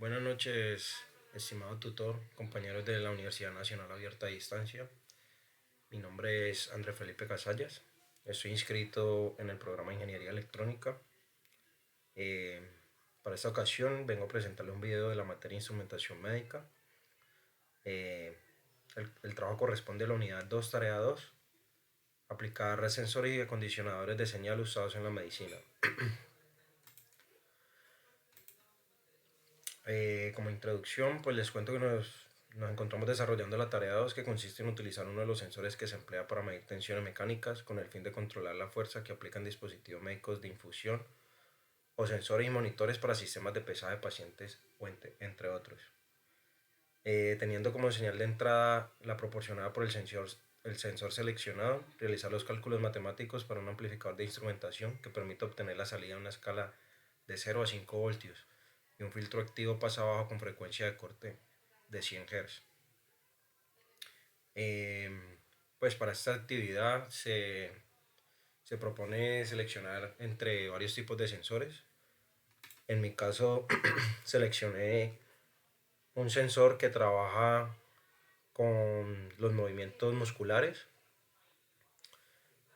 Buenas noches, estimado tutor, compañeros de la Universidad Nacional Abierta a Distancia. Mi nombre es André Felipe Casallas. Estoy inscrito en el programa de Ingeniería Electrónica. Eh, para esta ocasión vengo a presentarle un video de la materia Instrumentación Médica. Eh, el trabajo corresponde a la unidad 2, tarea 2, aplicar sensores y acondicionadores de señal usados en la medicina. Como introducción, pues les cuento que nos encontramos desarrollando la tarea 2, que consiste en utilizar uno de los sensores que se emplea para medir tensiones mecánicas con el fin de controlar la fuerza que aplican dispositivos médicos de infusión o sensores y monitores para sistemas de pesada de pacientes o entre otros. Teniendo como señal de entrada la proporcionada por el sensor seleccionado, realizar los cálculos matemáticos para un amplificador de instrumentación que permite obtener la salida de una escala de 0 a 5 voltios y un filtro activo pasa abajo con frecuencia de corte de 100 Hz. Pues para esta actividad se propone seleccionar entre varios tipos de sensores. En mi caso seleccioné un sensor que trabaja con los movimientos musculares.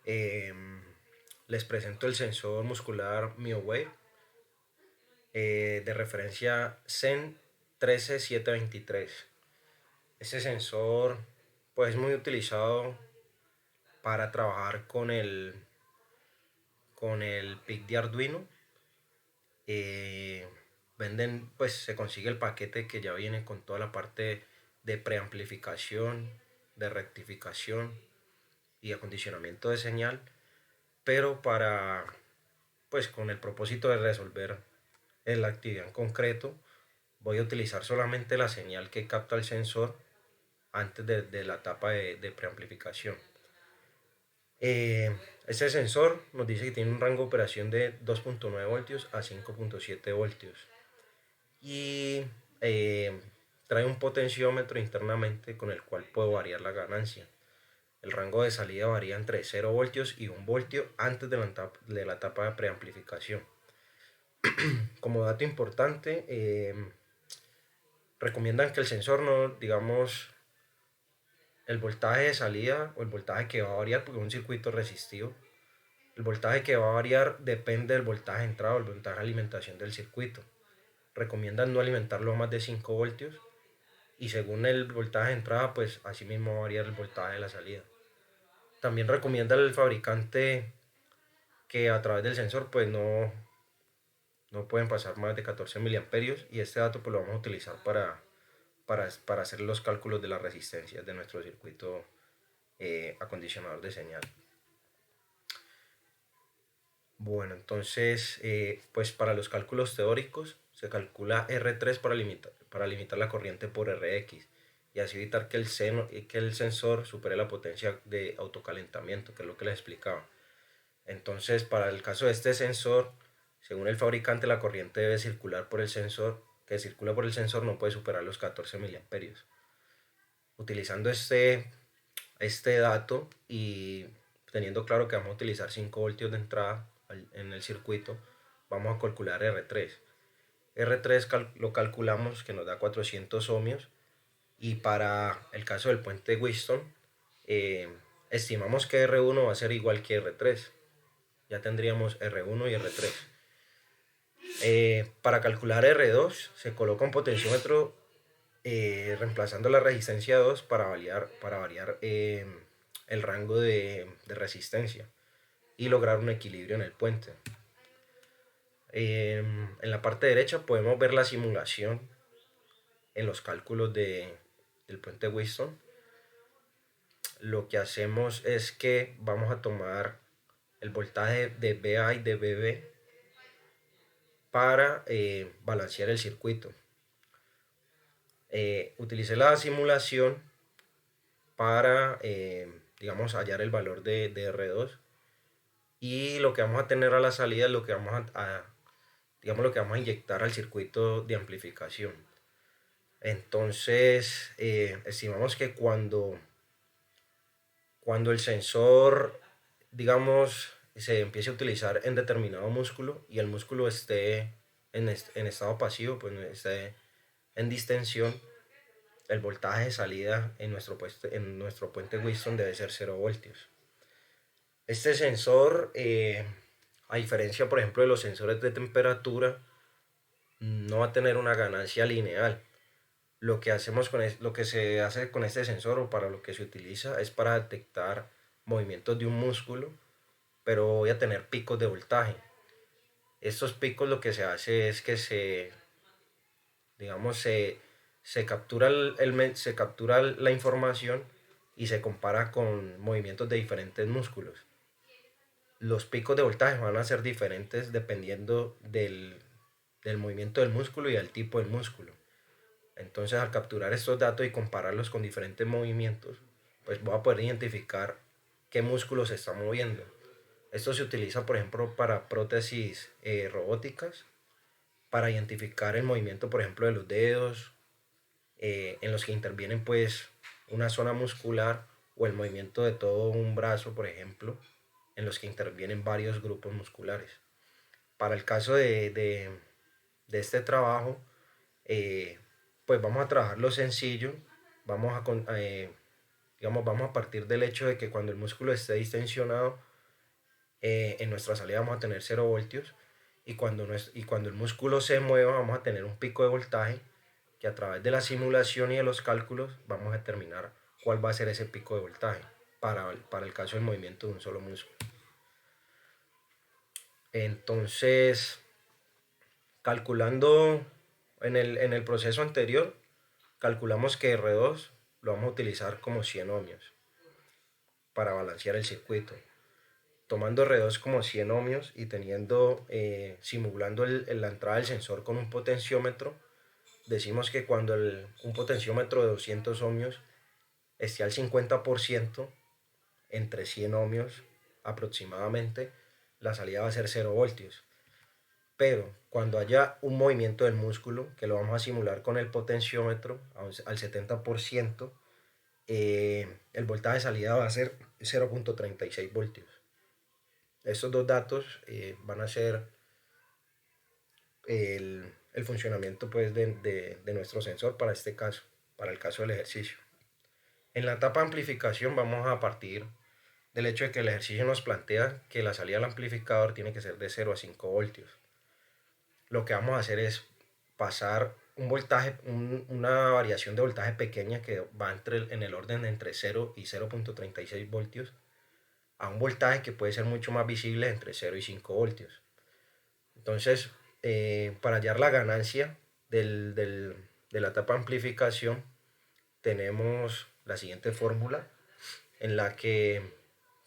Eh, Les presento el sensor muscular MioWave de referencia CEN 13723. Este sensor pues, es muy utilizado para trabajar con el PIC de Arduino. Venden, pues se consigue el paquete que ya viene con toda la parte de preamplificación, de rectificación y acondicionamiento de señal, pero pues con el propósito de resolver la actividad en concreto, voy a utilizar solamente la señal que capta el sensor antes de la etapa de preamplificación. Este sensor nos dice que tiene un rango de operación de 2.9 voltios a 5.7 voltios y trae un potenciómetro internamente con el cual puedo variar la ganancia. El rango de salida varía entre 0 voltios y 1 voltio antes de la etapa de preamplificación. Como dato importante, recomiendan que el sensor no, digamos, el voltaje de salida o el voltaje que va a variar, porque es un circuito resistivo, el voltaje que va a variar depende del voltaje de entrada o el voltaje de alimentación del circuito. Recomiendan no alimentarlo a más de 5 voltios y según el voltaje de entrada, pues así mismo va a variar el voltaje de la salida. También recomienda el fabricante que a través del sensor pues no pueden pasar más de 14 miliamperios y este dato pues lo vamos a utilizar para hacer los cálculos de las resistencias de nuestro circuito acondicionador de señal. Bueno, entonces, pues para los cálculos teóricos se calcula R3 para limitar la corriente por Rx y así evitar que el sensor supere la potencia de autocalentamiento, que es lo que les explicaba. Entonces, para el caso de este sensor, según el fabricante, la corriente debe circular por el sensor, que circula por el sensor no puede superar los 14 miliamperios. Utilizando este dato y teniendo claro que vamos a utilizar 5 voltios de entrada en el circuito, vamos a calcular R3. R3 lo calculamos que nos da 400 ohmios y para el caso del puente Whiston eh, estimamos que R1 va a ser igual que R3. Ya tendríamos R1 y R3. Para calcular R2 se coloca un potenciómetro reemplazando la resistencia 2 para variar el rango de resistencia y lograr un equilibrio en el puente. En la parte derecha podemos ver la simulación en los cálculos del puente Whiston. Lo que hacemos es que vamos a tomar el voltaje de BA y de BB para balancear el circuito. Utilicé la simulación para, digamos, hallar el valor de R2 y lo que vamos a tener a la salida es lo que digamos, lo que vamos a inyectar al circuito de amplificación. Entonces, estimamos que cuando el sensor, digamos, se empiece a utilizar en determinado músculo y el músculo esté en estado pasivo, pues esté en distensión, el voltaje de salida en nuestro puente Whiston debe ser 0 voltios. Este sensor, a diferencia por ejemplo de los sensores de temperatura, no va a tener una ganancia lineal. Lo que se hace con este sensor, o para lo que se utiliza, es para detectar movimientos de un músculo, pero voy a tener picos de voltaje. Estos picos, lo que se hace es que digamos, se captura, se captura la información y se compara con movimientos de diferentes músculos. Los picos de voltaje van a ser diferentes dependiendo del movimiento del músculo y del tipo del músculo. Entonces, al capturar estos datos y compararlos con diferentes movimientos, pues voy a poder identificar qué músculo se está moviendo. Esto se utiliza, por ejemplo, para prótesis robóticas, para identificar el movimiento, por ejemplo, de los dedos, en los que intervienen pues una zona muscular, o el movimiento de todo un brazo, por ejemplo, en los que intervienen varios grupos musculares. Para el caso de este trabajo, eh, pues vamos a trabajar lo sencillo, vamos vamos a partir del hecho de que cuando el músculo esté distensionado, en nuestra salida vamos a tener 0 voltios, y cuando el músculo se mueva vamos a tener un pico de voltaje, que a través de la simulación y de los cálculos vamos a determinar cuál va a ser ese pico de voltaje para el caso del movimiento de un solo músculo. Entonces, calculando en el proceso anterior, calculamos que R2 lo vamos a utilizar como 100 ohmios para balancear el circuito. Tomando R2 como 100 ohmios y simulando la entrada del sensor con un potenciómetro, decimos que cuando un potenciómetro de 200 ohmios esté al 50%, entre 100 ohmios aproximadamente, la salida va a ser 0 voltios. Pero cuando haya un movimiento del músculo, que lo vamos a simular con el potenciómetro al 70%, el voltaje de salida va a ser 0.36 voltios. Estos dos datos van a ser el funcionamiento pues, de nuestro sensor para este caso, para el caso del ejercicio. En la etapa de amplificación vamos a partir del hecho de que el ejercicio nos plantea que la salida del amplificador tiene que ser de 0 a 5 voltios. Lo que vamos a hacer es pasar una variación de voltaje pequeña, que va en el orden de entre 0 y 0.36 voltios, a un voltaje que puede ser mucho más visible entre 0 y 5 voltios. Entonces, para hallar la ganancia de la etapa de amplificación, tenemos la siguiente fórmula, en la que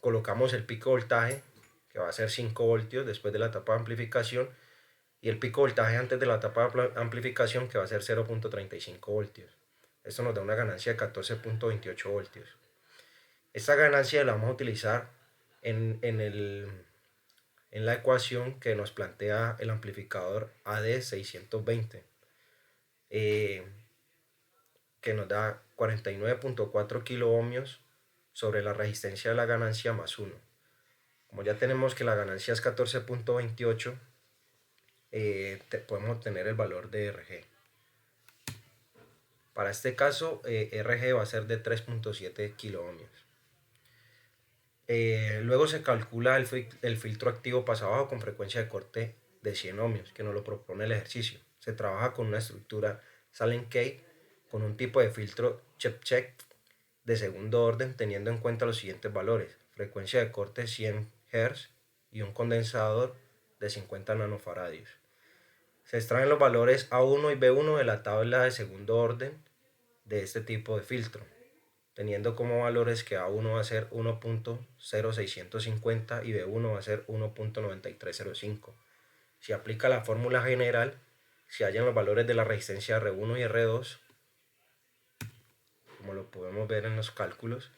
colocamos el pico de voltaje, que va a ser 5 voltios después de la etapa de amplificación, y el pico de voltaje antes de la etapa de amplificación, que va a ser 0.35 voltios. Esto nos da una ganancia de 14.28 voltios. Esta ganancia la vamos a utilizar en la ecuación que nos plantea el amplificador AD620, que nos da 49.4 kiloohmios sobre la resistencia de la ganancia más 1. Como ya tenemos que la ganancia es 14.28, podemos obtener el valor de RG. Para este caso, RG va a ser de 3.7 kiloohmios. Luego se calcula el filtro activo pasabajo con frecuencia de corte de 100 ohmios, que nos lo propone el ejercicio. Se trabaja con una estructura Sallen-Key con un tipo de filtro Chebyshev de segundo orden, teniendo en cuenta los siguientes valores: frecuencia de corte 100 Hz y un condensador de 50 nanofaradios. Se extraen los valores A1 y B1 de la tabla de segundo orden de este tipo de filtro, teniendo como valores que A1 va a ser 1.0650 y B1 va a ser 1.9305. Si aplica la fórmula general, se hallan los valores de la resistencia R1 y R2, como lo podemos ver en los cálculos,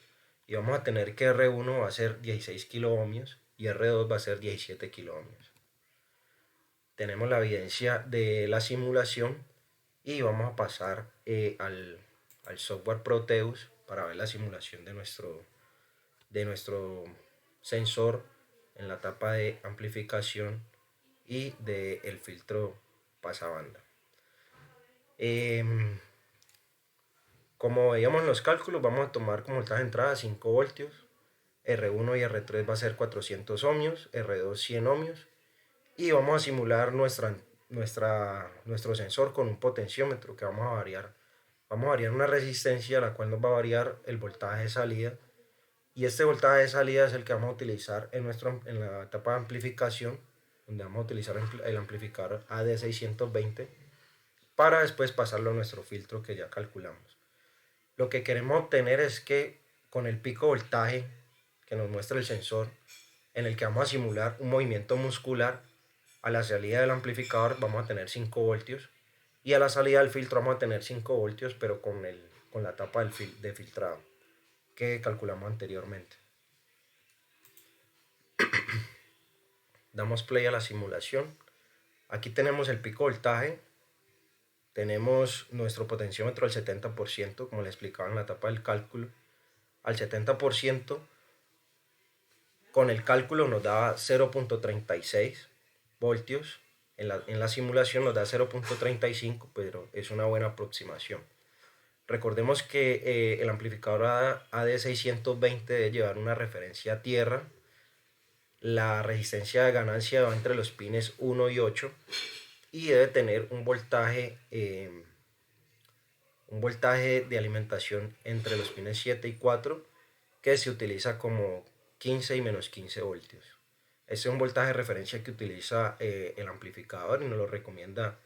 y vamos a tener que R1 va a ser 16 kiloohmios y R2 va a ser 17 kiloohmios. Tenemos la evidencia de la simulación y vamos a pasar al software Proteus para ver la simulación de nuestro sensor en la etapa de amplificación y del filtro pasabanda. Em, Como veíamos en los cálculos, vamos a tomar como voltaje de entrada 5 voltios, R1 y R3 va a ser 400 ohmios, R2 100 ohmios, y vamos a simular nuestro sensor con un potenciómetro que vamos a variar. Vamos a variar una resistencia a la cual nos va a variar el voltaje de salida, y este voltaje de salida es el que vamos a utilizar en la etapa de amplificación, donde vamos a utilizar el amplificador AD620 para después pasarlo a nuestro filtro que ya calculamos. Lo que queremos obtener es que con el pico voltaje que nos muestra el sensor, en el que vamos a simular un movimiento muscular, a la salida del amplificador vamos a tener 5 voltios y a la salida del filtro vamos a tener 5 voltios, pero con la tapa de filtrado que calculamos anteriormente. Damos play a la simulación. Aquí tenemos el pico voltaje, tenemos nuestro potenciómetro al 70%, como les explicaba en la etapa del cálculo. Al 70%, con el cálculo nos da 0.36 voltios. En la simulación nos da 0.35, pero es una buena aproximación. Recordemos que el amplificador AD620 debe llevar una referencia a tierra. La resistencia de ganancia va entre los pines 1 y 8 y debe tener un voltaje de alimentación entre los pines 7 y 4 que se utiliza como 15 y menos 15 voltios. Este es un voltaje de referencia que utiliza el amplificador y nos lo recomienda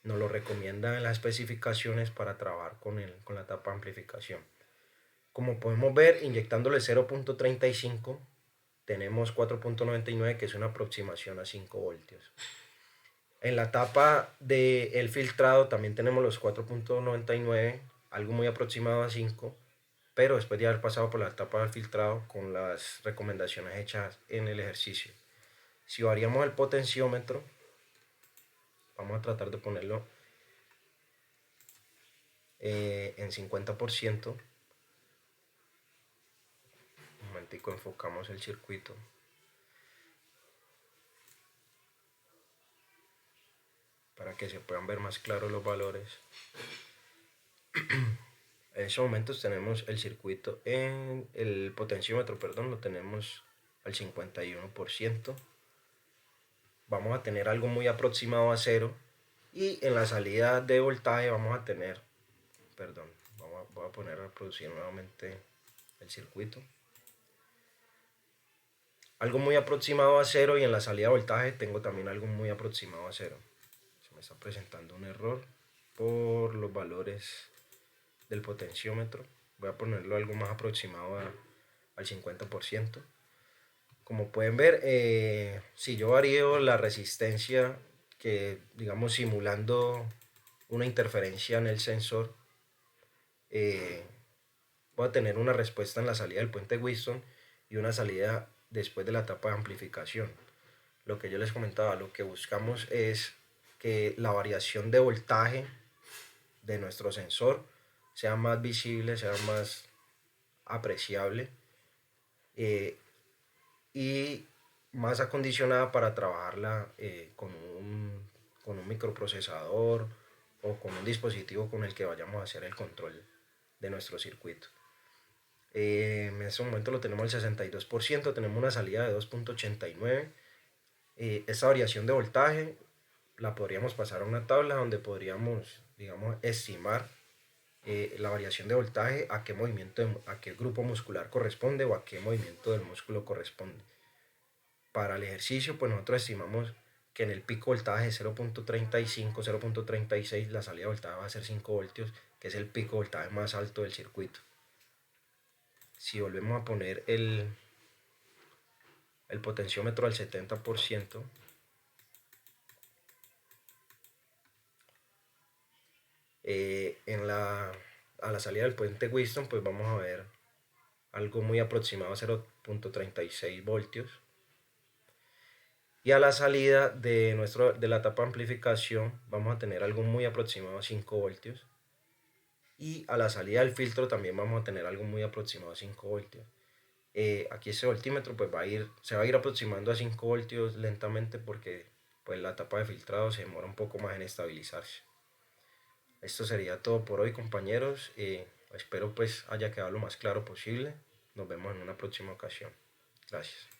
en las especificaciones para trabajar con la etapa de amplificación. Como podemos ver, inyectándole 0.35 tenemos 4.99, que es una aproximación a 5 voltios. En la etapa del filtrado también tenemos los 4.99, algo muy aproximado a 5, pero después de haber pasado por la etapa del filtrado con las recomendaciones hechas en el ejercicio. Si variamos el potenciómetro, vamos a tratar de ponerlo en 50%. Un momentico, enfocamos el circuito. Para que se puedan ver más claros los valores. En estos momentos tenemos el circuito el potenciómetro, perdón, lo tenemos al 51%. Vamos a tener algo muy aproximado a 0 y en la salida de voltaje vamos a tener, perdón, voy a poner a producir nuevamente el circuito. Algo muy aproximado a 0 y en la salida de voltaje tengo también algo muy aproximado a 0. Se me está presentando un error por los valores del potenciómetro. Voy a ponerlo algo más aproximado al 50%. Como pueden ver, si yo varío la resistencia, que digamos simulando una interferencia en el sensor, eh, voy a tener una respuesta en la salida del puente Whiston y una salida después de la etapa de amplificación. Lo que yo les comentaba, lo que buscamos es que la variación de voltaje de nuestro sensor sea más visible, sea más apreciable y más acondicionada para trabajarla con un microprocesador o con un dispositivo con el que vayamos a hacer el control de nuestro circuito. En este momento lo tenemos al 62%, tenemos una salida de 2.89. Esta variación de voltaje la podríamos pasar a una tabla donde podríamos, digamos, estimar la variación de voltaje, a qué grupo muscular corresponde o a qué movimiento del músculo corresponde. Para el ejercicio, pues nosotros estimamos que en el pico voltaje 0.35, 0.36, la salida de voltaje va a ser 5 voltios, que es el pico voltaje más alto del circuito. Si volvemos a poner el potenciómetro al 70%, a la salida del puente Whiston, pues vamos a ver algo muy aproximado a 0.36 voltios. Y a la salida de la etapa de amplificación vamos a tener algo muy aproximado a 5 voltios. Y a la salida del filtro también vamos a tener algo muy aproximado a 5 voltios. Aquí ese voltímetro pues se va a ir aproximando a 5 voltios lentamente porque pues la etapa de filtrado se demora un poco más en estabilizarse. Esto sería todo por hoy, compañeros. Espero pues haya quedado lo más claro posible. Nos vemos en una próxima ocasión. Gracias.